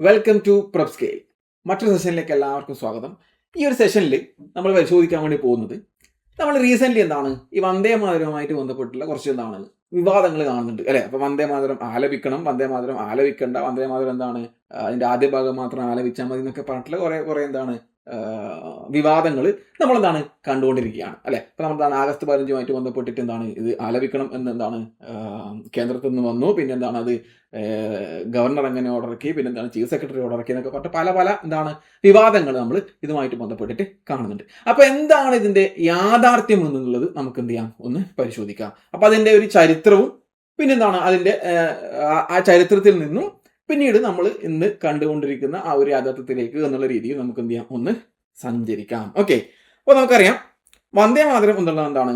Welcome to prop scale. മറ്റൊരു സെഷനിലേക്ക് എല്ലാവർക്കും സ്വാഗതം. ഈ ഒരു സെഷനിൽ നമ്മൾ പരിശോധിക്കാൻ വേണ്ടി പോകുന്നത് നമ്മൾ റീസെൻ്റ്ലി എന്താണ് ഈ വന്ദേ മാതരവുമായിട്ട് ബന്ധപ്പെട്ടുള്ള കുറച്ച് എന്താണ് വിവാദങ്ങൾ കാണുന്നുണ്ട് അല്ലേ. അപ്പോൾ വന്ദേ മാതരം ആലപിക്കണം, വന്ദേ മാതരം ആലപിക്കേണ്ട, വന്ദേ മാതരം എന്താണ് അതിൻ്റെ ആദ്യ ഭാഗം മാത്രം ആലപിച്ചാൽ മതി എന്നൊക്കെ പറഞ്ഞിട്ടുള്ള കുറേ എന്താണ് വിവാദങ്ങൾ നമ്മളെന്താണ് കണ്ടുകൊണ്ടിരിക്കുകയാണ് അല്ലേ. അപ്പോൾ നമ്മളെന്താണ് ആഗസ്റ്റ് 15 ബന്ധപ്പെട്ടിട്ട് എന്താണ് ഇത് ആലപിക്കണം എന്നെന്താണ് കേന്ദ്രത്തിൽ നിന്ന് വന്നു. പിന്നെ എന്താണ് അത് ഗവർണർ അങ്ങനെ ഓർഡർ ഇറക്കി, പിന്നെ എന്താണ് ചീഫ് സെക്രട്ടറി ഓർഡർ ഇറക്കി എന്നൊക്കെ പറഞ്ഞിട്ട് പല എന്താണ് വിവാദങ്ങൾ നമ്മൾ ഇതുമായിട്ട് ബന്ധപ്പെട്ടിട്ട് കാണുന്നുണ്ട്. അപ്പോൾ എന്താണ് ഇതിൻ്റെ യാഥാർത്ഥ്യം എന്നുള്ളത് നമുക്ക് എന്ത് ചെയ്യാം, ഒന്ന് പരിശോധിക്കാം. അപ്പോൾ അതിൻ്റെ ഒരു ചരിത്രവും പിന്നെന്താണ് അതിൻ്റെ ആ ചരിത്രത്തിൽ നിന്നും പിന്നീട് നമ്മൾ ഇന്ന് കണ്ടുകൊണ്ടിരിക്കുന്ന ആ ഒരു യാഥാർത്ഥ്യത്തിലേക്ക് എന്നുള്ള രീതിയിൽ നമുക്ക് എന്ത് ചെയ്യാം, ഒന്ന് സഞ്ചരിക്കാം. ഓക്കെ, അപ്പോൾ നമുക്കറിയാം വന്ദേ മാതരം എന്നുള്ളത് എന്താണ്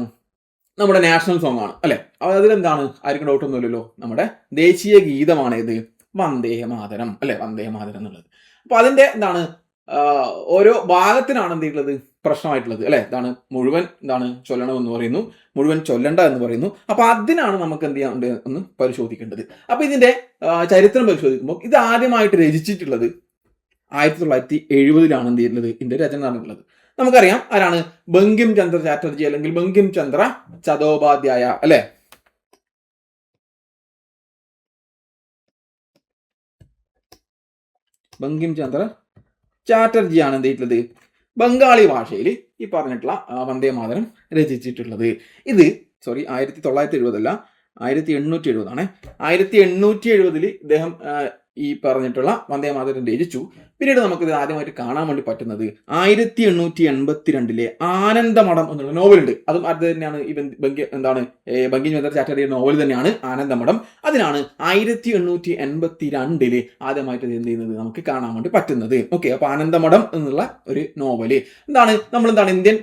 നമ്മുടെ നാഷണൽ സോങ് ആണ് അല്ലെ. അതിലെന്താണ് ആർക്കും ഡൗട്ടൊന്നുമില്ലല്ലോ, നമ്മുടെ ദേശീയ ഗീതമാണ് ഇത് വന്ദേ മാതരം അല്ലെ, വന്ദേ മാതരം എന്നുള്ളത്. അപ്പൊ അതിന്റെ എന്താണ് ഓരോ ഭാഗത്തിനാണ് എന്ത് ചെയ്യുന്നത് പ്രശ്നമായിട്ടുള്ളത് അല്ലെ. ഇതാണ് മുഴുവൻ എന്താണ് ചൊല്ലണമെന്ന് പറയുന്നു, മുഴുവൻ ചൊല്ലണ്ട എന്ന് പറയുന്നു. അപ്പൊ അതിനാണ് നമുക്ക് എന്ത് ചെയ്യാൻ ഒന്ന് പരിശോധിക്കേണ്ടത്. അപ്പൊ ഇതിന്റെ ചരിത്രം പരിശോധിക്കുമ്പോൾ ഇത് ആദ്യമായിട്ട് രചിച്ചിട്ടുള്ളത് 1970 എന്ത് ചെയ്യുന്നത് ഇതിന്റെ രചന നടന്നിട്ടുള്ളത്. നമുക്കറിയാം ആരാണ്, ബങ്കിം ചന്ദ്ര ചാറ്റർജി അല്ലെങ്കിൽ ബങ്കിം ചന്ദ്ര ചതോപാധ്യായ അല്ലെ. ബങ്കിം ചന്ദ്ര ചാറ്റർജിയാണ് എന്ത് ചെയ്തിട്ടുള്ളത് ബംഗാളി ഭാഷയിൽ ഈ പറഞ്ഞിട്ടുള്ള വന്ദേ മാതരം രചിച്ചിട്ടുള്ളത്. ഇത് 1970 അല്ല, 1870 ആണ്. 1870 ഇദ്ദേഹം ഈ പറഞ്ഞിട്ടുള്ള വന്ദേ മാതരം രചിച്ചു. പിന്നീട് നമുക്കിത് ആദ്യമായിട്ട് കാണാൻ വേണ്ടി പറ്റുന്നത് 1882 ആനന്ദമഠം എന്നുള്ള നോവലുണ്ട്. അതും അത് തന്നെയാണ് ഈ ബങ്കിം ചന്ദ്ര ചാറ്റർജിയുടെ നോവൽ തന്നെയാണ് ആനന്ദമഠം. അതിനാണ് 1882 ആദ്യമായിട്ട് എന്ത് ചെയ്യുന്നത് നമുക്ക് കാണാൻ വേണ്ടി പറ്റുന്നത്. ഓക്കെ, അപ്പൊ ആനന്ദമഠം എന്നുള്ള ഒരു നോവല് നമ്മൾ ഇന്ത്യൻ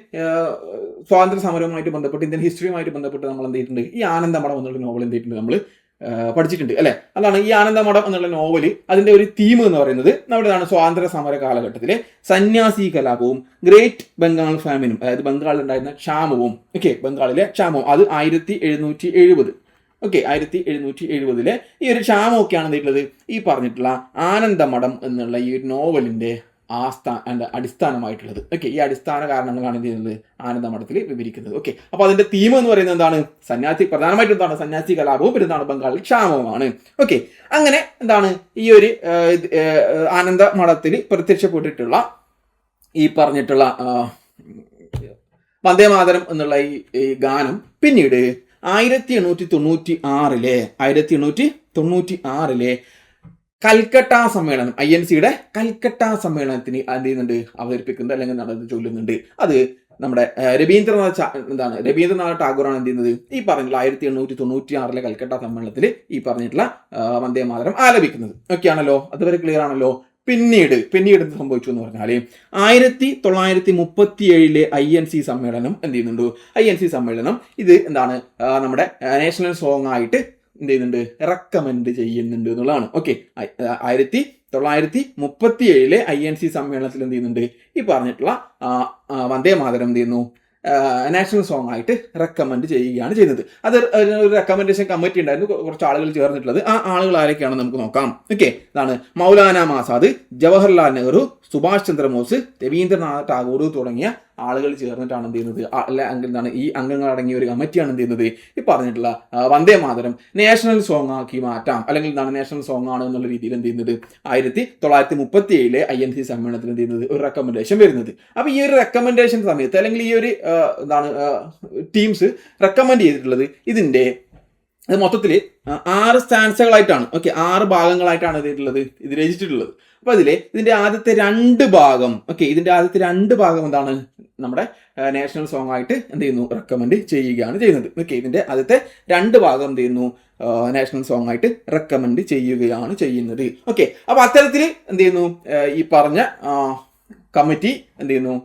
സ്വാതന്ത്ര്യ സമരവുമായിട്ട് ബന്ധപ്പെട്ട്, ഇന്ത്യൻ ഹിസ്റ്ററിയുമായിട്ട് ബന്ധപ്പെട്ട് നമ്മൾ എന്ത് ചെയ്തിട്ടുണ്ട്, ഈ ആനന്ദമഠം എന്നുള്ള നോവൽ എന്ത് ചെയ്തിട്ടുണ്ട്, നമ്മൾ പഠിച്ചിട്ടുണ്ട് അല്ലെ. അതാണ് ഈ ആനന്ദമഠം എന്നുള്ള നോവല്. അതിന്റെ ഒരു തീം എന്ന് പറയുന്നത് നമ്മുടെ സ്വാതന്ത്ര്യ സമര കാലഘട്ടത്തിലെ സന്യാസി കലാപവും ഗ്രേറ്റ് ബംഗാൾ ഫാമിനും, അതായത് ബംഗാളിൽ ഉണ്ടായിരുന്ന ക്ഷാമവും, ഓക്കെ ബംഗാളിലെ ക്ഷാമവും, അത് 1770 ഓക്കെ 1770 ഈ ഒരു ക്ഷാമമൊക്കെയാണ് എന്തിട്ടുള്ളത് ഈ പറഞ്ഞിട്ടുള്ള ആനന്ദമഠം എന്നുള്ള ഈ ഒരു നോവലിന്റെ അടിസ്ഥാനമായിട്ടുള്ളത്. ഓക്കെ, ഈ അടിസ്ഥാന കാരണങ്ങളാണ് എന്ത് ചെയ്യുന്നത് ആനന്ദമഠത്തിൽ വിവരിക്കുന്നത്. ഓക്കെ, അപ്പൊ അതിന്റെ തീം എന്ന് പറയുന്നത് എന്താണ്, പ്രധാനമായിട്ടും എന്താണ് സന്യാസി കലാപവും പിന്നെ എന്താണ് ബംഗാളിൽ ക്ഷാമവുമാണ്. ഓക്കെ, അങ്ങനെ എന്താണ് ഈ ഒരു ആനന്ദമഠത്തിൽ പ്രത്യക്ഷപ്പെട്ടിട്ടുള്ള ഈ പറഞ്ഞിട്ടുള്ള വന്ദേ മാതരം എന്നുള്ള ഈ ഗാനം പിന്നീട് 1896 കൽക്കട്ട സമ്മേളനം, INCയുടെ കൽക്കട്ട സമ്മേളനത്തിന് എന്ത് ചെയ്യുന്നുണ്ട് അവതരിപ്പിക്കുന്നത് അല്ലെങ്കിൽ നടന്ന് ചൊല്ലുന്നുണ്ട്. അത് നമ്മുടെ രവീന്ദ്രനാഥ് ടാഗോറാണ് എന്ത് ചെയ്യുന്നത് ഈ പറഞ്ഞിട്ടുള്ള 1896 കൽക്കട്ട സമ്മേളനത്തിൽ ഈ പറഞ്ഞിട്ടുള്ള വന്ദേ മാതരം ആലപിക്കുന്നത്. ഒക്കെയാണല്ലോ, അതുവരെ ക്ലിയർ ആണല്ലോ. പിന്നീട് എന്ത് സംഭവിച്ചു എന്ന് പറഞ്ഞാൽ 1937 INC സമ്മേളനം എന്ത് ചെയ്യുന്നുണ്ട്, INC സമ്മേളനം ഇത് എന്താണ് നമ്മുടെ നാഷണൽ സോങ് ആയിട്ട് എന്ത് ചെയ്യുന്നുണ്ട് റെക്കമെൻഡ് ചെയ്യുന്നുണ്ട് എന്നുള്ളതാണ്. ഓക്കെ, 1937 INC സമ്മേളനത്തിൽ എന്ത് ചെയ്യുന്നുണ്ട് ഈ പറഞ്ഞിട്ടുള്ള വന്ദേ മാതരം എന്ത് ചെയ്യുന്നു നാഷണൽ സോങ് ആയിട്ട് റെക്കമെൻഡ് ചെയ്യുകയാണ് ചെയ്യുന്നത്. അത് ഒരു റെക്കമെൻഡേഷൻ കമ്മിറ്റി ഉണ്ടായിരുന്നു, കുറച്ച് ആളുകൾ ചേർന്നിട്ടുള്ളത്. ആ ആളുകൾ ആരൊക്കെയാണെന്ന് നമുക്ക് നോക്കാം. ഓക്കെ, ഇതാണ് മൗലാന ആസാദ്, ജവഹർലാൽ നെഹ്റു, സുഭാഷ് ചന്ദ്രബോസ്, രവീന്ദ്രനാഥ് ടാഗോർ തുടങ്ങിയ ആളുകൾ ചേർന്നിട്ടാണ് എന്ത് ചെയ്യുന്നത് എന്താണ് ഈ അംഗങ്ങൾ അടങ്ങിയ ഒരു കമ്മിറ്റിയാണ് എന്ത് ചെയ്യുന്നത് ഈ പറഞ്ഞിട്ടുള്ള വന്ദേ മാതരം നാഷണൽ സോങ് ആക്കി മാറ്റാം, അല്ലെങ്കിൽ എന്താണ് നാഷണൽ സോങ് ആണ് എന്നുള്ള രീതിയിൽ എന്ത് ചെയ്യുന്നത് 1937 INC സമ്മേളനത്തിൽ എന്ത് ചെയ്യുന്നത് ഒരു റെക്കമെൻഡേഷൻ വരുന്നത്. അപ്പൊ ഈ ഒരു റെക്കമെൻഡേഷൻ സമയത്ത് അല്ലെങ്കിൽ ഈ ഒരു ടീംസ് റെക്കമെൻഡ് ചെയ്തിട്ടുള്ളത് ഇതിന്റെ മൊത്തത്തിൽ 6 സ്റ്റാൻസകളായിട്ടാണ്. ഓക്കെ, 6 ഭാഗങ്ങളായിട്ടാണ് ഇത് രചിച്ചിട്ടുള്ളത്. അപ്പൊ ഇതിന്റെ ആദ്യത്തെ 2 ഭാഗം, ഓക്കെ ഇതിന്റെ ആദ്യത്തെ 2 ഭാഗം എന്താണ് നമ്മുടെ നാഷണൽ സോങ് ആയിട്ട് എന്ത് ചെയ്യുന്നു റെക്കമെൻഡ് ചെയ്യുകയാണ് ചെയ്യുന്നത്. ഓക്കെ, ഇതിന്റെ ആദ്യത്തെ 2 ഭാഗം എന്ത് ചെയ്യുന്നു നാഷണൽ സോങ് ആയിട്ട് റെക്കമെൻഡ് ചെയ്യുകയാണ് ചെയ്യുന്നത്. ഓക്കെ, അപ്പൊ അത്തരത്തിൽ എന്ത് ചെയ്യുന്നു ഈ പറഞ്ഞ കമ്മിറ്റി എന്ത് ചെയ്യുന്നു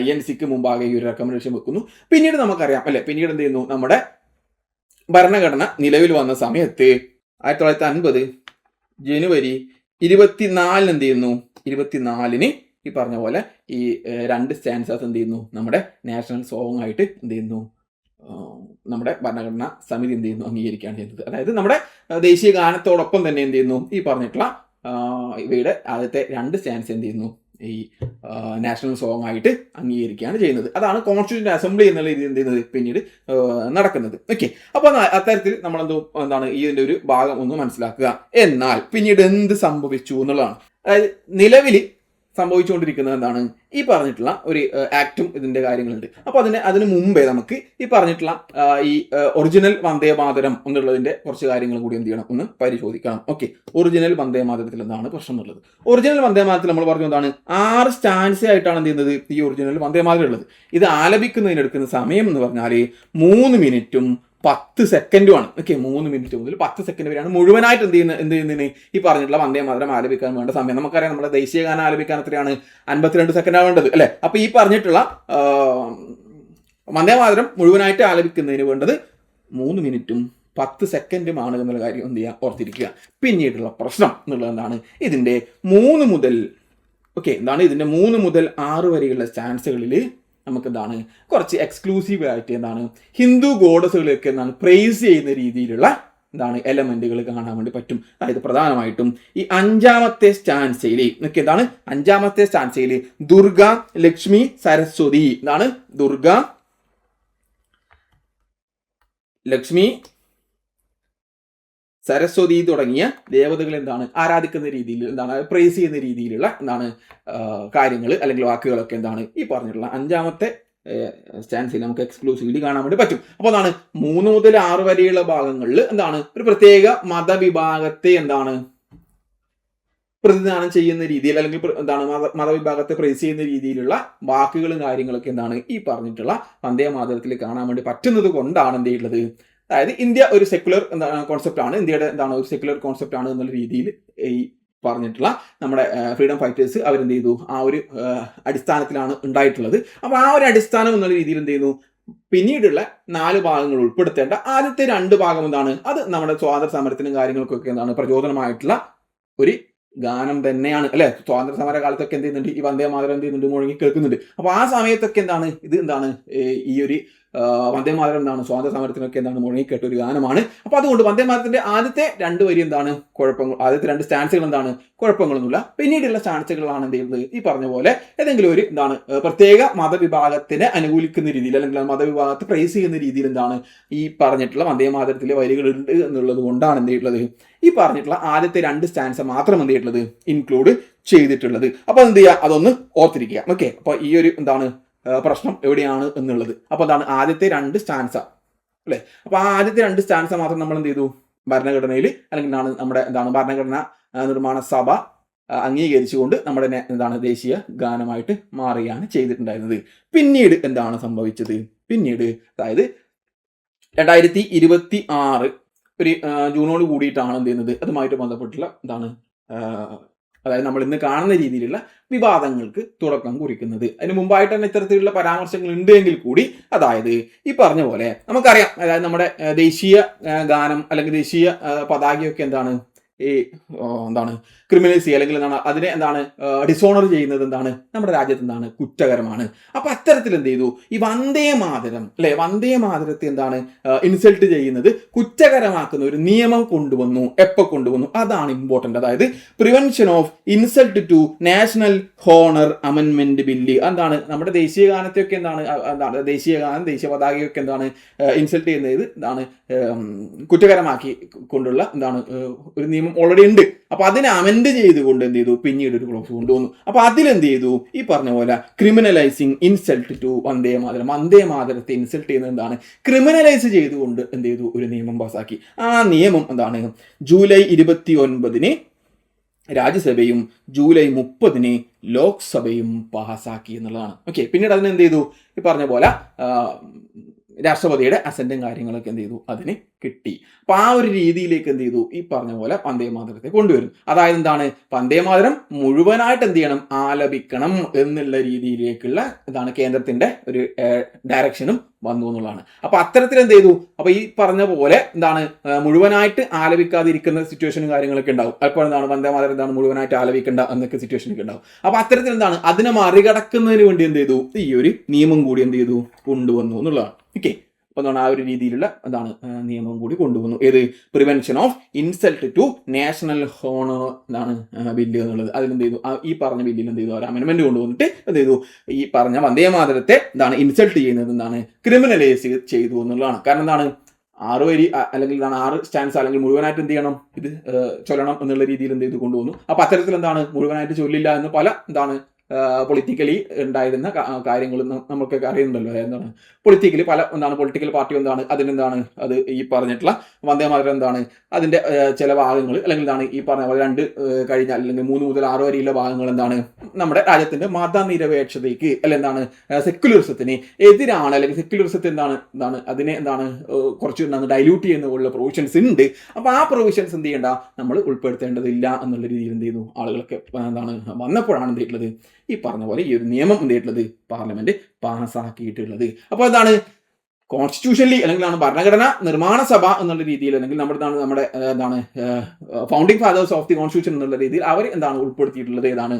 INCക്ക് മുമ്പാകെ ഈ ഒരു റെക്കമെൻഡേഷൻ വെക്കുന്നു. പിന്നീട് നമുക്കറിയാം അല്ലെ, പിന്നീട് എന്ത് ചെയ്യുന്നു നമ്മുടെ ഭരണഘടന നിലവിൽ വന്ന സമയത്ത് 1950 ജനുവരി 24 എന്ത് ചെയ്യുന്നു 24 ഈ പറഞ്ഞ പോലെ ഈ 2 സ്റ്റാൻസാസ് എന്ത് ചെയ്യുന്നു നമ്മുടെ നാഷണൽ സോങ് ആയിട്ട് എന്ത് ചെയ്യുന്നു നമ്മുടെ ഭരണഘടനാ സമിതി എന്ത് ചെയ്യുന്നു അംഗീകരിക്കുകയാണ് ചെയ്യുന്നത്. അതായത് നമ്മുടെ ദേശീയ ഗാനത്തോടൊപ്പം തന്നെ എന്ത് ചെയ്യുന്നു ഈ പറഞ്ഞിട്ടുള്ള ഇവയുടെ ആദ്യത്തെ 2 സ്റ്റാൻസ് എന്ത് ചെയ്യുന്നു, ഈ നാഷണൽ സോങ് ആയിട്ട് അംഗീകരിക്കുകയാണ് ചെയ്യുന്നത്. അതാണ് കോൺസ്റ്റിറ്റ്യൂന്റ് അസംബ്ലി എന്നുള്ള രീതി എന്ത് ചെയ്യുന്നത് പിന്നീട് നടക്കുന്നത്. ഓക്കെ, അപ്പൊ അത്തരത്തിൽ നമ്മളെന്തോ എന്താണ് ഇതിന്റെ ഒരു ഭാഗം ഒന്ന് മനസ്സിലാക്കുക. എന്നാൽ പിന്നീട് എന്ത് സംഭവിച്ചു എന്നുള്ളതാണ്. അതായത് നിലവിൽ സംഭവിച്ചുകൊണ്ടിരിക്കുന്നത് എന്താണ്, ഈ പറഞ്ഞിട്ടുള്ള ഒരു ആക്റ്റും ഇതിന്റെ കാര്യങ്ങളുണ്ട്. അപ്പൊ അതിന് മുമ്പേ നമുക്ക് ഈ പറഞ്ഞിട്ടുള്ള ഈ ഒറിജിനൽ വന്ദേമാതരം എന്നുള്ളതിന്റെ കുറച്ച് കാര്യങ്ങൾ കൂടി എന്ത് ചെയ്യണം, ഒന്ന് പരിശോധിക്കണം. ഓക്കെ, ഒറിജിനൽ വന്ദേമാതരത്തിൽ എന്താണ് പ്രശ്നം എന്നുള്ളത്. ഒറിജിനൽ വന്ദേമാതരത്തിൽ നമ്മൾ പറഞ്ഞു എന്താണ് 6 സ്റ്റാൻസ് ആയിട്ടാണ് എന്ത് ചെയ്യുന്നത് ഈ ഒറിജിനൽ വന്ദേമാതരം ഉള്ളത്. ഇത് ആലപിക്കുന്നതിനെടുക്കുന്ന സമയം എന്ന് പറഞ്ഞാൽ 3 മിനിറ്റും 10 സെക്കൻഡുമാണ്. ഓക്കെ, 3 മിനിറ്റ് മുതൽ 10 സെക്കൻഡ് വരെയാണ് മുഴുവനായിട്ട് എന്ത് ചെയ്യുന്നതിന് ഈ പറഞ്ഞിട്ടുള്ള വന്ദേമാതരം ആലപിക്കാൻ വേണ്ട സമയം. നമുക്കറിയാം നമ്മുടെ ദേശീയ ഗാനം ആലപിക്കാൻ എത്രയാണ് 52 സെക്കൻഡാണ് വേണ്ടത് അല്ലെ. അപ്പൊ ഈ പറഞ്ഞിട്ടുള്ള വന്ദേമാതരം മുഴുവനായിട്ട് ആലപിക്കുന്നതിന് വേണ്ടത് 3 മിനിറ്റും 10 സെക്കൻഡുമാണ് എന്നുള്ള കാര്യം എന്ത് ചെയ്യുക, ഓർത്തിരിക്കുക. പിന്നീടുള്ള പ്രശ്നം എന്നുള്ളത് എന്താണ്, ഇതിന്റെ 3 മുതൽ 6 വരെയുള്ള സ്റ്റാൻസുകളിൽ നമുക്ക് എന്താണ് കുറച്ച് എക്സ്ക്ലൂസീവ് ആയിട്ട് എന്താണ് ഹിന്ദു ഗോഡസുകളൊക്കെ എന്താണ് പ്രൈസ് ചെയ്യുന്ന രീതിയിലുള്ള എന്താണ് എലമെന്റുകൾ കാണാൻ വേണ്ടി പറ്റും. അതായത് പ്രധാനമായിട്ടും ഈ 5ാമത്തെ സ്റ്റാൻസയിൽ എന്താണ് 5ാമത്തെ സ്റ്റാൻസയിൽ ദുർഗ, ലക്ഷ്മി, സരസ്വതി എന്താണ് ദുർഗ, ലക്ഷ്മി, സരസ്വതി തുടങ്ങിയ ദേവതകൾ എന്താണ് ആരാധിക്കുന്ന രീതിയിൽ എന്താണ് പ്രൈസ് ചെയ്യുന്ന രീതിയിലുള്ള എന്താണ് കാര്യങ്ങൾ അല്ലെങ്കിൽ വാക്കുകളൊക്കെ എന്താണ് ഈ പറഞ്ഞിട്ടുള്ള 5ാമത്തെ സ്റ്റാൻസിൽ നമുക്ക് എക്സ്ക്ലൂസീവ്ലി കാണാൻ വേണ്ടി പറ്റും. അപ്പോൾ എന്താണ് 3 മുതൽ 6 വരെയുള്ള ഭാഗങ്ങളിൽ എന്താണ് ഒരു പ്രത്യേക മതവിഭാഗത്തെ എന്താണ് പ്രതിദാനം ചെയ്യുന്ന രീതിയിൽ അല്ലെങ്കിൽ എന്താണ് മതവിഭാഗത്തെ പ്രൈസ് ചെയ്യുന്ന രീതിയിലുള്ള വാക്കുകളും കാര്യങ്ങളൊക്കെ എന്താണ് ഈ പറഞ്ഞിട്ടുള്ള വന്ദേമാതരത്തിൽ കാണാൻ വേണ്ടി പറ്റുന്നത് കൊണ്ടാണ് എന്ത് ചെയ്യുന്നത്. അതായത് ഇന്ത്യ ഒരു സെക്യുലർ എന്താണ് കോൺസെപ്റ്റ് ആണ്, ഇന്ത്യയുടെ എന്താണ് ഒരു സെക്യുലർ കോൺസെപ്റ്റ് ആണ് എന്നുള്ള രീതിയിൽ ഈ പറഞ്ഞിട്ടുള്ള നമ്മുടെ ഫ്രീഡം ഫൈറ്റേഴ്സ് അവരെന്ത് ചെയ്തു ആ ഒരു അടിസ്ഥാനത്തിലാണ് ഉണ്ടായിട്ടുള്ളത്. അപ്പോൾ ആ ഒരു അടിസ്ഥാനം എന്നുള്ള രീതിയിൽ എന്ത് ചെയ്യുന്നു പിന്നീടുള്ള 4 ഭാഗങ്ങൾ ഉൾപ്പെടുത്തേണ്ട ആദ്യത്തെ 2 ഭാഗം എന്താണ് അത് നമ്മുടെ സ്വാതന്ത്ര്യ സമരത്തിനും കാര്യങ്ങൾക്കൊക്കെ എന്താണ് പ്രചോദനമായിട്ടുള്ള ഒരു ഗാനം തന്നെയാണ് അല്ലെ. സ്വാതന്ത്ര്യ സമര കാലത്തൊക്കെ എന്ത് ചെയ്യുന്നുണ്ട് ഈ വന്ദേമാതരം എന്ത് ചെയ്യുന്നുണ്ട് മുഴങ്ങി കേൾക്കുന്നുണ്ട്. അപ്പൊ ആ സമയത്തൊക്കെ എന്താണ് ഇത് എന്താണ് ഈ ഒരു വന്ദേമാതരം എന്താണ് സ്വാതന്ത്ര്യ സമരത്തിനൊക്കെ എന്താണ് മുഴങ്ങിക്കേട്ട ഒരു ഗാനമാണ്. അപ്പൊ അതുകൊണ്ട് വന്ദേമാതരത്തിന്റെ ആദ്യത്തെ 2 വരി എന്താണ് കുഴപ്പങ്ങൾ, ആദ്യത്തെ 2 സ്റ്റാൻസുകൾ എന്താണ് കുഴപ്പങ്ങളൊന്നുമില്ല. പിന്നീടുള്ള സ്റ്റാൻസുകളാണ് എന്ത് ചെയ്യുന്നത് ഈ പറഞ്ഞ പോലെ ഏതെങ്കിലും ഒരു എന്താണ് പ്രത്യേക മതവിഭാഗത്തിനെ അനുകൂലിക്കുന്ന രീതിയിൽ അല്ലെങ്കിൽ മതവിഭാഗത്തെ പ്രൈസ് ചെയ്യുന്ന രീതിയിൽ എന്താണ് ഈ പറഞ്ഞിട്ടുള്ള വന്ദേമാതരത്തിലെ വരികളുണ്ട് എന്നുള്ളത് കൊണ്ടാണ് എന്ത് ചെയ്യുന്നത് ഈ പറഞ്ഞിട്ടുള്ള ആദ്യത്തെ 2 സ്റ്റാൻസ മാത്രം എന്ത് ചെയ്തിട്ടുള്ളത് ഇൻക്ലൂഡ് ചെയ്തിട്ടുള്ളത്. അപ്പൊ എന്ത് ചെയ്യുക അതൊന്ന് ഓർത്തിരിക്കുക. ഓക്കെ, അപ്പൊ ഈ ഒരു എന്താണ് പ്രശ്നം എവിടെയാണ് എന്നുള്ളത്. അപ്പൊ എന്താണ് ആദ്യത്തെ 2 സ്റ്റാൻസ അല്ലെ. അപ്പൊ ആ ആദ്യത്തെ 2 സ്റ്റാൻസ മാത്രം നമ്മൾ എന്ത് ചെയ്തു ഭരണഘടനയിൽ അല്ലെങ്കിൽ നമ്മുടെ എന്താണ് ഭരണഘടന നിർമ്മാണ സഭ അംഗീകരിച്ചുകൊണ്ട് നമ്മുടെ എന്താണ് ദേശീയ ഗാനമായിട്ട് മാറുകയാണ് ചെയ്തിട്ടുണ്ടായിരുന്നത്. പിന്നീട് എന്താണ് സംഭവിച്ചത്, പിന്നീട് അതായത് 2026 ഒരു ജൂണോട് കൂടിയിട്ടാണ് എന്ത് ചെയ്യുന്നത് അതുമായിട്ട് ബന്ധപ്പെട്ടുള്ള എന്താണ് അതായത് നമ്മൾ ഇന്ന് കാണുന്ന രീതിയിലുള്ള വിവാദങ്ങൾക്ക് തുടക്കം കുറിക്കുന്നത്. അതിന് മുമ്പായിട്ട് തന്നെ ഇത്തരത്തിലുള്ള പരാമർശങ്ങൾ ഉണ്ട് എങ്കിൽ കൂടി അതായത് ഈ പറഞ്ഞ പോലെ നമുക്കറിയാം അതായത് നമ്മുടെ ദേശീയ ഗാനം അല്ലെങ്കിൽ ദേശീയ പതാകയൊക്കെ എന്താണ് ഈ എന്താണ് ക്രിമിനൽസി അല്ലെങ്കിൽ എന്താണ് അതിനെ എന്താണ് ഡിസോണർ ചെയ്യുന്നത് എന്താണ് നമ്മുടെ രാജ്യത്ത് എന്താണ് കുറ്റകരമാണ്. അപ്പൊ അത്തരത്തിൽ എന്ത് ചെയ്തു ഈ വന്ദേമാതരം അല്ലെ വന്ദേമാതരത്തെ എന്താണ് ഇൻസൾട്ട് ചെയ്യുന്നത് കുറ്റകരമാക്കുന്ന ഒരു നിയമം കൊണ്ടുവന്നു. എപ്പോൾ കൊണ്ടുവന്നു അതാണ് ഇമ്പോർട്ടന്റ്. അതായത് prevention of insult to national honour അമെൻമെന്റ് ബില്ല്. എന്താണ് നമ്മുടെ ദേശീയ ഗാനത്തെയൊക്കെ എന്താണ് ദേശീയ ഗാനം ദേശീയ പതാകയൊക്കെ എന്താണ് ഇൻസൾട്ട് ചെയ്യുന്നത് എന്താണ് കുറ്റകരമാക്കി കൊണ്ടുള്ള എന്താണ് ഒരു നിയമം ഓൾറെഡി ഉണ്ട്. അപ്പൊ അതിനെ അമെൻഡ് ചെയ്തുകൊണ്ട് എന്ത് ചെയ്തു പിന്നീട് ഒരു ക്ലോസ് കൊണ്ടുവന്നു. അപ്പൊ അതിലെന്ത് ചെയ്തു ഈ പറഞ്ഞ പോലെ ക്രിമിനലൈസിങ് ഇൻസൾട്ട് ടു വന്ദേമാതരം, വന്ദേമാതരത്തെ ഇൻസൾട്ട് ചെയ്യുന്നത് എന്താണ് ക്രിമിനലൈസ് ചെയ്തുകൊണ്ട് എന്ത് ചെയ്തു ഒരു നിയമം പാസാക്കി. ആ നിയമം എന്താണ് ജൂലൈ 29 രാജ്യസഭയും ജൂലൈ 30 ലോക്സഭയും പാസാക്കി എന്നുള്ളതാണ്. ഓക്കെ, പിന്നീട് അതിന് എന്ത് ചെയ്തു ഈ പറഞ്ഞ പോലെ രാഷ്ട്രപതിയുടെ അസന്റും കാര്യങ്ങളൊക്കെ എന്ത് ചെയ്തു അതിന് കിട്ടി. അപ്പൊ ആ ഒരു രീതിയിലേക്ക് എന്ത് ചെയ്തു ഈ പറഞ്ഞ പോലെ വന്ദേമാതരത്തെ കൊണ്ടുവരും. അതായത് എന്താണ് വന്ദേമാതരം മുഴുവനായിട്ട് എന്ത് ചെയ്യണം ആലപിക്കണം എന്നുള്ള രീതിയിലേക്കുള്ള എന്താണ് കേന്ദ്രത്തിന്റെ ഒരു ഡയറക്ഷനും വന്നു എന്നുള്ളതാണ്. അപ്പൊ അത്തരത്തിൽ എന്ത് ചെയ്തു അപ്പൊ ഈ പറഞ്ഞ പോലെ എന്താണ് മുഴുവനായിട്ട് ആലപിക്കാതിരിക്കുന്ന സിറ്റുവേഷനും കാര്യങ്ങളൊക്കെ ഉണ്ടാവും. അപ്പോൾ എന്താണ് വന്ദേമാതരം എന്താണ് മുഴുവനായിട്ട് ആലപിക്കേണ്ട എന്നൊക്കെ സിറ്റുവേഷനൊക്കെ ഉണ്ടാവും. അപ്പൊ അത്തരത്തിൽ എന്താണ് അതിനെ മറികടക്കുന്നതിന് വേണ്ടി എന്ത് ചെയ്തു ഈ ഒരു നിയമം കൂടി എന്ത് ചെയ്തു കൊണ്ടുവന്നു എന്നുള്ളതാണ്. ഓക്കെ, അപ്പോൾ എന്താണ് ആ ഒരു രീതിയിലുള്ള എന്താണ് നിയമം കൂടി കൊണ്ടുവന്നു. ഏത്? Prevention of insult to national honour എന്താണ് ബില്ല് എന്നുള്ളത്. അതിലെന്ത് ചെയ്തു? ഈ പറഞ്ഞ ബില്ലിൽ എന്ത് ചെയ്തു? ഒരു അമെൻമെന്റ് കൊണ്ടുവന്നിട്ട് എന്ത് ചെയ്തു? ഈ പറഞ്ഞ വന്ദേ മാതരത്തെ എന്താണ് ഇൻസൾട്ട് ചെയ്യുന്നത് എന്താണ് ക്രിമിനലൈസ് ചെയ്തു എന്നുള്ളതാണ്. കാരണം എന്താണ് 6 വരി അല്ലെങ്കിൽ എന്താണ് 6 സ്റ്റാൻസ് അല്ലെങ്കിൽ മുഴുവനായിട്ട് എന്ത് ചെയ്യണം? ഇത് ചൊല്ലണം എന്നുള്ള രീതിയിൽ എന്ത് ചെയ്തു കൊണ്ടുവന്നു. അപ്പൊ അത്തരത്തിൽ എന്താണ് മുഴുവനായിട്ട് ചൊല്ലില്ല എന്ന് പല എന്താണ് പൊളിറ്റിക്കലി ഉണ്ടായിരുന്ന കാര്യങ്ങൾ നമുക്കൊക്കെ അറിയുന്നുണ്ടല്ലോ. എന്താണ് പൊളിറ്റിക്കലി പല എന്താണ് പൊളിറ്റിക്കൽ പാർട്ടി എന്താണ് അതിനെന്താണ് അത് ഈ പറഞ്ഞിട്ടുള്ള വന്ദേ മാതരം എന്താണ് അതിന്റെ ചില ഭാഗങ്ങൾ അല്ലെങ്കിൽ എന്താണ് ഈ പറഞ്ഞ പോലെ 2 കഴിഞ്ഞാൽ അല്ലെങ്കിൽ 3 മുതൽ 6 വരെയുള്ള ഭാഗങ്ങൾ എന്താണ് നമ്മുടെ രാജ്യത്തിന്റെ മതനിരപേക്ഷതയ്ക്ക് അല്ലെ എന്താണ് സെക്യുലറിസത്തിന് എതിരാണ്, അല്ലെങ്കിൽ സെക്യുലറിസത്തെ എന്താണ് അതിനെ എന്താണ് കുറച്ച് എന്താണ് ഡൈല്യൂട്ട് ചെയ്യുന്ന പ്രൊവിഷൻസ് ഉണ്ട്. അപ്പൊ ആ പ്രൊവിഷൻസ് എന്ത് ചെയ്യേണ്ട? നമ്മൾ ഉൾപ്പെടുത്തേണ്ടതില്ല എന്നുള്ള രീതിയിൽ എന്ത് ചെയ്യുന്നു ആളുകളൊക്കെ എന്താണ് വന്നപ്പോഴാണ് എന്ത് ചെയ്തിട്ടുള്ളത്? ഈ പറഞ്ഞ പോലെ ഈ ഒരു നിയമം എന്ത് ചെയ്തിട്ടുള്ളത്? പാർലമെന്റ് പാസ്സാക്കിയിട്ടുള്ളത്. അപ്പോൾ എന്താണ് കോൺസ്റ്റിറ്റ്യൂഷനലി അല്ലെങ്കിൽ ഭരണഘടനാ നിർമ്മാണ സഭ എന്നുള്ള രീതിയിൽ അല്ലെങ്കിൽ നമ്മുടെ എന്താണ് founding fathers of the constitution എന്നുള്ള രീതിയിൽ അവർ എന്താണ് ഉൾപ്പെടുത്തിയിട്ടുള്ളത്? ഏതാണ്?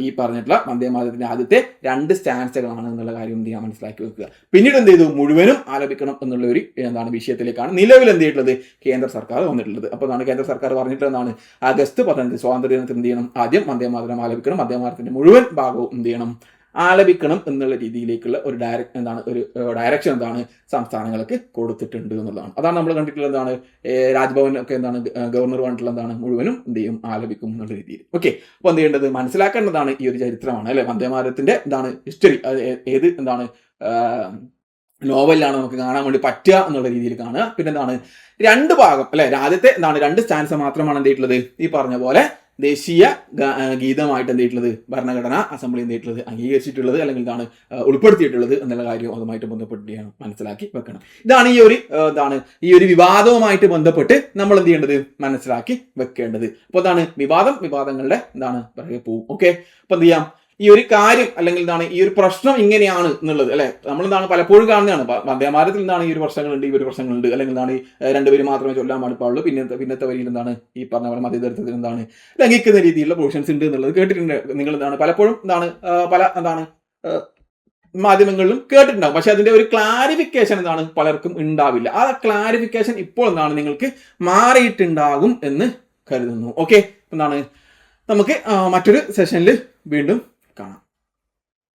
ഈ പറഞ്ഞിട്ടുള്ള വന്ദേ മാതരത്തിന്റെ ആദ്യത്തെ 2 സ്റ്റാൻസുകളാണ് എന്നുള്ള കാര്യം എന്ത് ചെയ്യാൻ മനസ്സിലാക്കി വെക്കുക. പിന്നീട് എന്ത് ചെയ്തു? മുഴുവനും ആലപിക്കണം എന്നുള്ള ഒരു എന്താണ് വിഷയത്തിലേക്കാണ് നിലവിൽ എന്ത് ചെയ്തിട്ടുള്ളത്? കേന്ദ്ര സർക്കാർ വന്നിട്ടുള്ളത്. അപ്പോൾ എന്താണ് കേന്ദ്ര സർക്കാർ പറഞ്ഞിട്ടുള്ളത്? എന്താണ് ആഗസ്റ്റ് 15 സ്വാതന്ത്ര്യ ദിനത്തിൽ എന്ത് ചെയ്യണം? ആദ്യം വന്ദേ മാതരം ആലപിക്കണം, വന്ദേ മാതരത്തിന്റെ മുഴുവൻ ഭാഗവും എന്ത് ചെയ്യണം? ആലപിക്കണം എന്നുള്ള രീതിയിലേക്കുള്ള ഒരു ഡയറക്ഷൻ എന്താണ് സംസ്ഥാനങ്ങൾക്ക് കൊടുത്തിട്ടുണ്ട് എന്നുള്ളതാണ്. അതാണ് നമ്മൾ കണ്ടിട്ടുള്ളത്. എന്താണ് രാജ്ഭവനൊക്കെ എന്താണ് ഗവർണർ പറഞ്ഞിട്ടുള്ള എന്താണ് മുഴുവനും എന്ത് ചെയ്യും? ആലപിക്കും എന്നുള്ള രീതിയിൽ. ഓക്കെ, അപ്പോൾ എന്ത് ചെയ്യേണ്ടത്? മനസ്സിലാക്കേണ്ടതാണ് ഈ ഒരു ചരിത്രമാണ് അല്ലെ വന്ദേമാതരത്തിന്റെ എന്താണ് ഹിസ്റ്ററി. ഏത് എന്താണ് നോവലിലാണ് നമുക്ക് കാണാൻ വേണ്ടി പറ്റുക എന്നുള്ള രീതിയിൽ കാണുക. പിന്നെ എന്താണ് 2 ഭാഗം അല്ലെ ആദ്യത്തെ എന്താണ് 2 സ്റ്റാൻസ മാത്രമാണ് എന്ത് ചെയ്തിട്ടുള്ളത്? ഈ പറഞ്ഞ പോലെ ദേശീയ ഗീതമായിട്ട് എന്ത് ചെയ്തിട്ടുള്ളത്? ഭരണഘടനാ അസംബ്ലി എന്ത് ചെയ്തിട്ടുള്ളത്? അംഗീകരിച്ചിട്ടുള്ളത് അല്ലെങ്കിൽ എന്താണ് ഉൾപ്പെടുത്തിയിട്ടുള്ളത് എന്നുള്ള കാര്യം അതുമായിട്ട് ബന്ധപ്പെട്ട് മനസ്സിലാക്കി വെക്കണം. ഇതാണ് ഈ ഒരു വിവാദവുമായിട്ട് ബന്ധപ്പെട്ട് നമ്മൾ എന്ത് ചെയ്യേണ്ടത്? മനസ്സിലാക്കി വെക്കേണ്ടത്. അപ്പോൾ എന്താണ് വിവാദങ്ങളുടെ എന്താണ് പിറകെ പോവും. ഓക്കെ, അപ്പൊ എന്ത് ചെയ്യാം? ഈ ഒരു കാര്യം അല്ലെങ്കിൽ ഈ ഒരു പ്രശ്നം ഇങ്ങനെയാണ് എന്നുള്ളത് അല്ലെ നമ്മൾ പലപ്പോഴും കാണുന്നതാണ്. വന്ദേമാതരത്തിൽ ഈ ഒരു പ്രശ്നങ്ങളുണ്ട്, ഈ ഒരു പ്രശ്നങ്ങളുണ്ട്, അല്ലെങ്കിൽ 2 പേര് മാത്രമേ ചൊല്ലാൻ പാടുള്ളൂ, പിന്നത്തെ വരിയിൽ ഈ പറഞ്ഞ പോലെ മതേതരത്വത്തിൽ ലംഘിക്കുന്ന രീതിയിലുള്ള പ്രൊവിഷൻസ് ഉണ്ട് എന്നുള്ളത് കേട്ടിട്ടുണ്ട്. നിങ്ങൾ പലപ്പോഴും പല മാധ്യമങ്ങളിലും കേട്ടിട്ടുണ്ടാവും. പക്ഷെ അതിന്റെ ഒരു ക്ലാരിഫിക്കേഷൻ പലർക്കും ഉണ്ടാവില്ല. ആ ക്ലാരിഫിക്കേഷൻ ഇപ്പോൾ നിങ്ങൾക്ക് മാറിയിട്ടുണ്ടാകും എന്ന് കരുതുന്നു. ഓക്കെ, നമുക്ക് മറ്റൊരു സെഷനിൽ വീണ്ടും